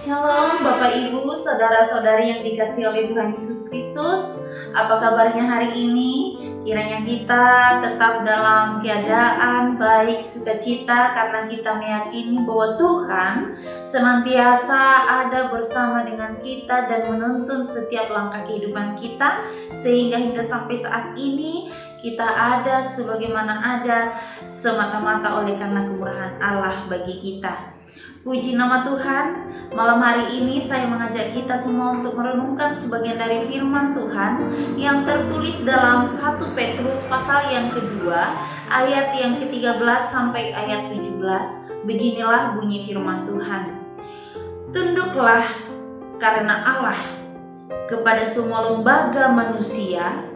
Shalom Bapak Ibu, Saudara-saudari yang dikasihi oleh Tuhan Yesus Kristus. Apa kabarnya hari ini? Kiranya kita tetap dalam keadaan baik, sukacita, karena kita meyakini bahwa Tuhan senantiasa ada bersama dengan kita dan menuntun setiap langkah kehidupan kita, sehingga hingga sampai saat ini kita ada sebagaimana ada semata-mata oleh karena kemurahan Allah bagi kita. Puji nama Tuhan. Malam hari ini saya mengajak kita semua untuk merenungkan sebagian dari firman Tuhan yang tertulis dalam 1 Petrus pasal yang kedua, ayat yang ke-13 sampai ayat 17. Beginilah bunyi firman Tuhan. Tunduklah karena Allah kepada semua lembaga manusia,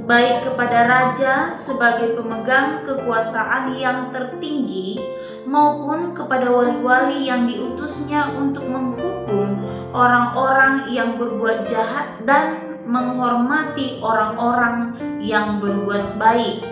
baik kepada raja sebagai pemegang kekuasaan yang tertinggi, maupun kepada wali-wali yang diutusnya untuk menghukum orang-orang yang berbuat jahat dan menghormati orang-orang yang berbuat baik.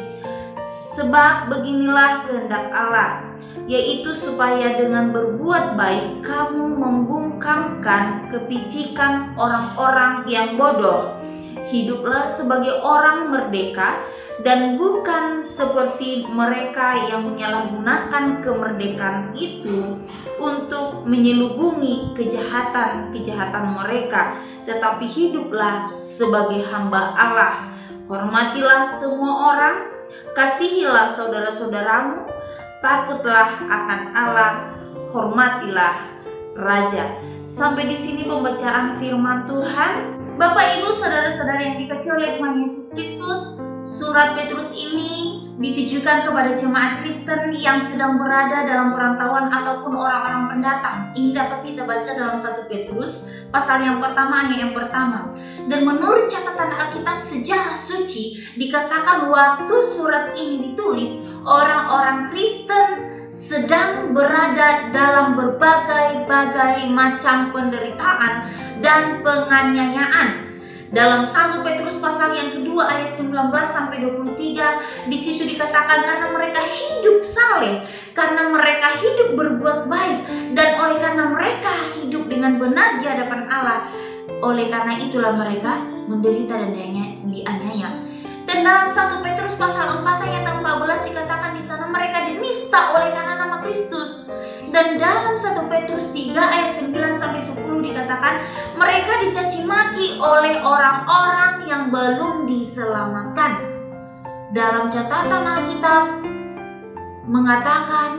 Sebab beginilah kehendak Allah, yaitu supaya dengan berbuat baik kamu membungkamkan kepicikan orang-orang yang bodoh. Hiduplah sebagai orang merdeka dan bukan seperti mereka yang menyalahgunakan kemerdekaan itu untuk menyelubungi kejahatan mereka, tetapi hiduplah sebagai hamba Allah. Hormatilah semua orang, kasihilah saudara-saudaramu, takutlah akan Allah, hormatilah raja. Sampai di sini pembacaan firman Tuhan. Bapak Ibu, saudara-saudara yang dikasihi oleh Tuhan Yesus Kristus, surat Petrus ini ditujukan kepada jemaat Kristen yang sedang berada dalam perantauan ataupun orang-orang pendatang. Ini dapat kita baca dalam 1 Petrus pasal yang pertama, ayat yang pertama. Dan menurut catatan Alkitab sejarah suci, dikatakan waktu surat ini ditulis, orang-orang Kristen sedang berada dalam berbagai macam penderitaan dan penganiayaan. Dalam 1 Petrus pasal yang kedua ayat 19 sampai 23, di situ dikatakan karena mereka hidup saleh, karena mereka hidup berbuat baik, dan oleh karena mereka hidup dengan benar di hadapan Allah, oleh karena itulah mereka menderita dan dianiaya. Dan dalam 1 Petrus pasal 4 ayat 14 dikatakan di sana mereka dinista oleh karena nama Kristus. Dan dalam 1 Petrus 3 ayat 9 sampai 10 dikatakan mereka dicaci maki oleh orang-orang yang belum diselamatkan. Dalam catatan Alkitab mengatakan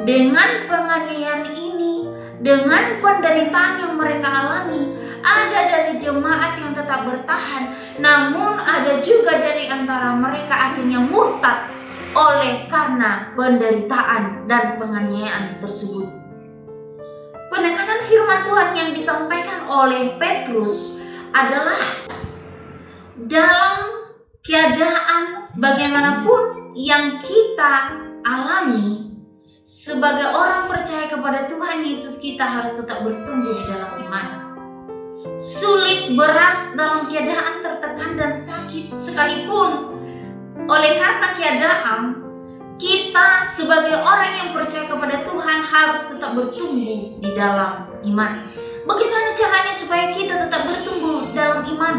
dengan penganiayaan ini, dengan penderitaan yang mereka alami, ada dari jemaat yang tetap bertahan, namun ada juga dari antara mereka akhirnya murtad oleh karena penderitaan dan penganiayaan tersebut. Penekanan firman Tuhan yang disampaikan oleh Petrus adalah dalam keadaan bagaimanapun yang kita alami, sebagai orang percaya kepada Tuhan Yesus, kita harus tetap bertumbuh di dalam iman. Sulit, berat, dalam keadaan tertekan dan sakit sekalipun, oleh karena keadaan, kita sebagai orang yang percaya kepada Tuhan harus tetap bertumbuh di dalam iman. Bagaimana caranya supaya kita tetap bertumbuh dalam iman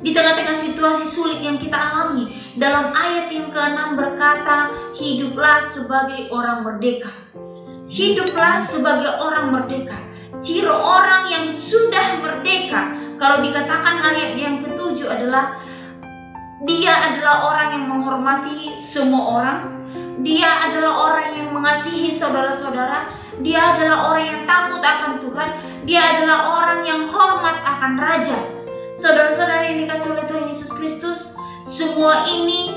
di tengah-tengah situasi sulit yang kita alami? Dalam ayat yang ke-6 berkata, hiduplah sebagai orang merdeka. Hiduplah sebagai orang merdeka. Ciri orang yang sudah merdeka, kalau dikatakan ayat yang ke-7 adalah dia adalah orang yang menghormati semua orang, dia adalah orang yang mengasihi saudara-saudara, dia adalah orang yang takut akan Tuhan, dia adalah orang yang hormat akan raja. Saudara-saudara yang dikasihi oleh Tuhan Yesus Kristus, semua ini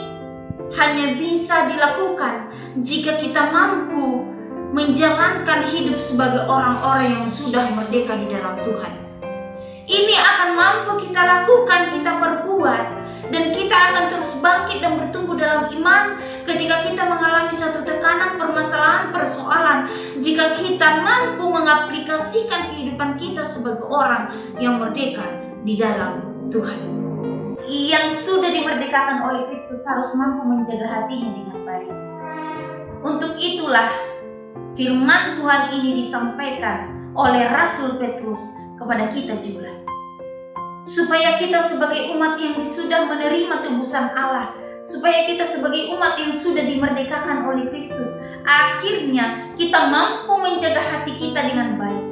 hanya bisa dilakukan jika kita mampu menjalankan hidup sebagai orang-orang yang sudah merdeka di dalam Tuhan. Ini akan mampu kita lakukan, kita perbuat, dan kita akan terus bangkit dan bertumbuh dalam iman ketika kita mengalami suatu tekanan, permasalahan, persoalan. Jika kita mampu mengaplikasikan kehidupan kita sebagai orang yang merdeka di dalam Tuhan. Yang sudah dimerdekakan oleh Kristus harus mampu menjaga hatinya dengan baik. Untuk itulah firman Tuhan ini disampaikan oleh Rasul Petrus kepada kita juga. Supaya kita sebagai umat yang sudah menerima tebusan Allah, supaya kita sebagai umat yang sudah dimerdekakan oleh Kristus, akhirnya kita mampu menjaga hati kita dengan baik.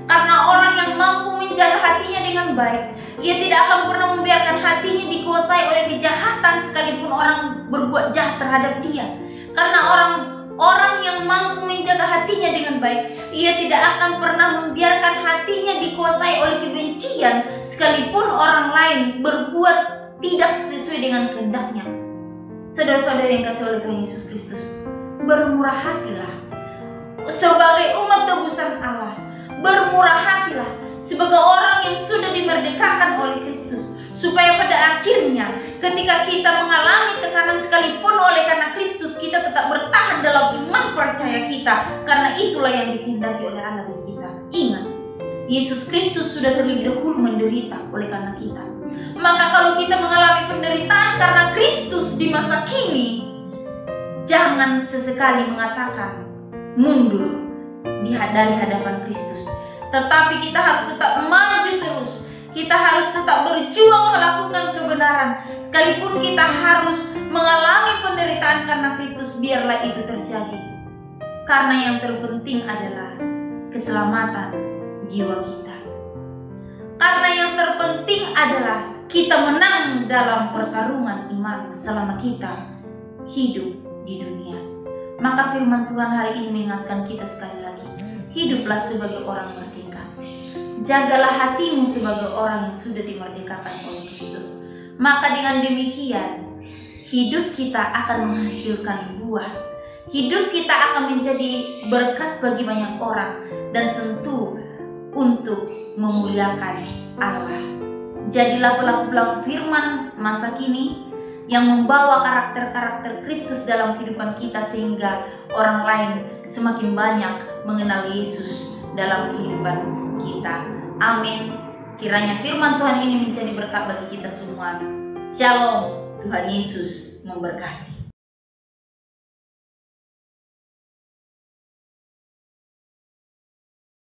Karena orang yang mampu menjaga hatinya dengan baik, ia tidak akan pernah membiarkan hatinya dikuasai oleh kejahatan sekalipun orang berbuat jahat terhadap dia. Karena orang yang mampu menjaga hatinya dengan baik, ia tidak akan pernah membiarkan hatinya dikuasai oleh kebencian sekalipun orang lain berbuat tidak sesuai dengan kehendaknya. Saudara-saudari yang kasih oleh Tuhan Yesus Kristus, bermurah hatilah sebagai umat tebusan Allah. Bermurah hatilah sebagai orang yang sudah dimerdekakan oleh Kristus, supaya pada akhirnya ketika kita mengalami tekanan sekalipun oleh karena Kristus, kita tetap bertahan dalam iman percaya kita, karena itulah yang dikehendaki oleh Allah bagi kita. Ingat, Yesus Kristus sudah terlebih dahulu menderita oleh karena kita. Maka kalau kita mengalami penderitaan karena Kristus di masa kini, jangan sesekali mengatakan mundur dari hadapan Kristus. Tetapi kita harus tetap maju terus. Kita harus tetap berjuang melakukan kebenaran. Sekalipun kita harus mengalami penderitaan karena Kristus, biarlah itu terjadi. Karena yang terpenting adalah keselamatan jiwa kita. Karena yang terpenting adalah kita menang dalam pertarungan iman selama kita hidup di dunia. Maka firman Tuhan hari ini mengingatkan kita sekali lagi, hiduplah sebagai orang merdeka. Jagalah hatimu sebagai orang yang sudah dimerdekakan oleh Kristus. Maka dengan demikian, hidup kita akan menghasilkan buah. Hidup kita akan menjadi berkat bagi banyak orang, dan tentu untuk memuliakan Allah. Jadilah pelaku-pelaku firman masa kini yang membawa karakter-karakter Kristus dalam kehidupan kita, sehingga orang lain semakin banyak mengenal Yesus dalam kehidupan kita. Amin. Kiranya firman Tuhan ini menjadi berkat bagi kita semua. Shalom. Tuhan Yesus memberkati.